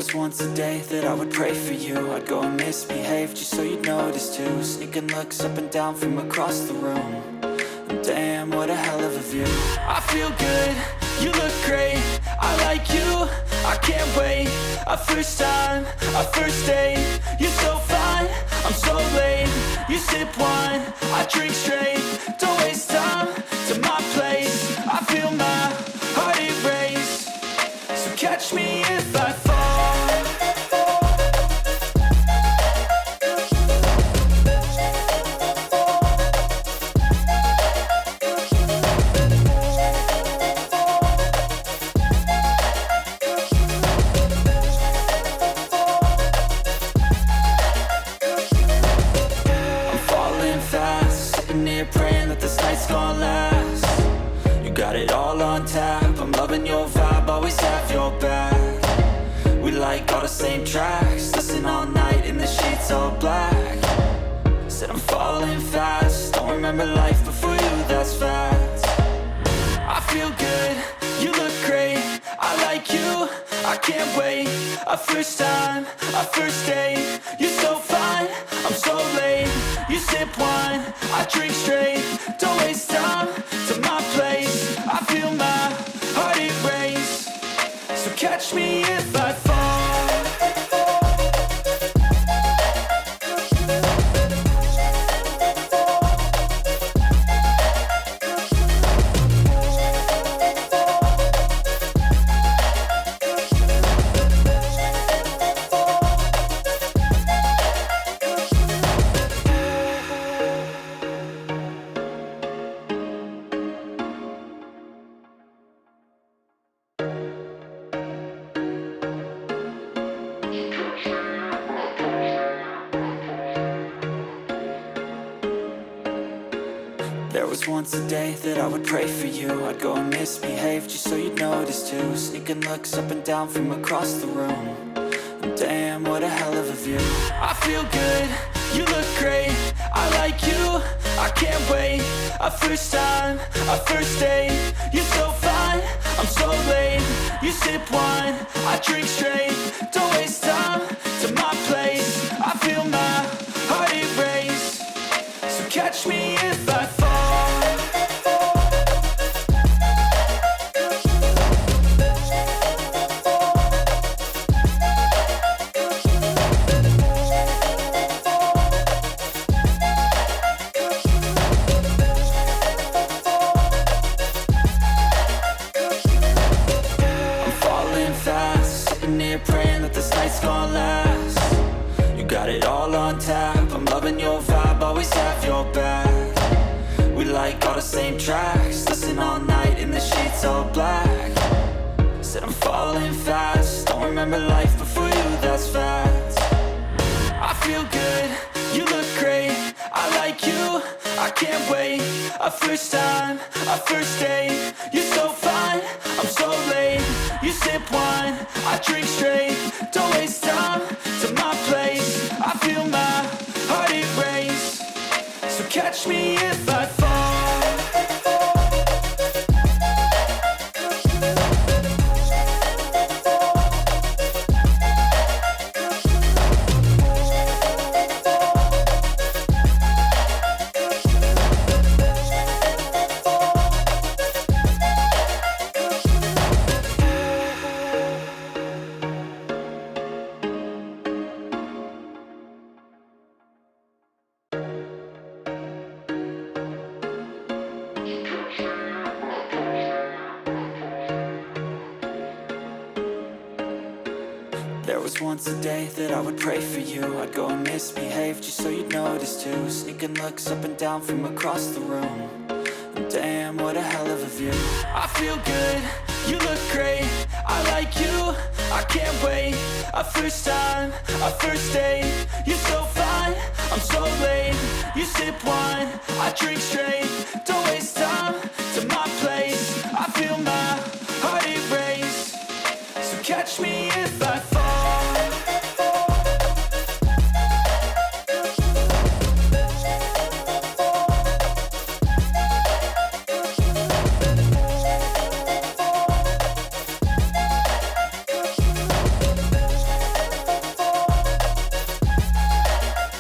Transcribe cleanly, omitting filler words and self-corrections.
was once a day that I would pray for you. I'd go and misbehave just so you'd notice too. Sneaking looks up and down from across the room. And damn, what a hell of a view. I feel good, you look great, I like you, I can't wait. A first time, a first date, you're so fine, I'm so late. You sip wine, I drink straight, don't waste time to my place. I feel my heart erase, so catch me if I fall. Praying that this night's gonna last. You got it all on tap, I'm loving your vibe, always have your back. We like all the same tracks, listen all night in the sheets all black. Said I'm falling fast, don't remember life before you, that's fact. I feel good, you look great, I like you, I can't wait. A first time, a first date, you're so fine, I'm so late. You sip wine, I drink straight, don't waste time to my place. I feel my heart erase, so catch me if I fall. There was once a day that I would pray for you. I'd go and misbehave just so you'd notice too. Sneaking looks up and down from across the room. And damn, what a hell of a view. I feel good, you look great, I like you, I can't wait. A first time, a first date, you're so fine, I'm so late. You sip wine, I drink straight, don't waste time to my place. I feel my heart erase, so catch me if I fall. Praying that this night's gonna last. You got it all on tap, I'm loving your vibe, always have your back. We like all the same tracks, listen all night in the sheets all black. Said I'm falling fast, don't remember life before you, that's fact. I feel good, you look great, I like you, I can't wait. A first time, a first date, you're so fine, I'm so late. You sip wine, I drink straight, don't waste time to my place. I feel my heart erase, so catch me if I fall. There was once a day that I would pray for you. I'd go and misbehave just so you'd notice too. Sneaking looks up and down from across the room. And damn, what a hell of a view. I feel good, you look great, I like you, I can't wait. A first time, a first date, you're so fine, I'm so late. You sip wine, I drink straight, don't waste time to my place. I feel my heart erase, so catch me if I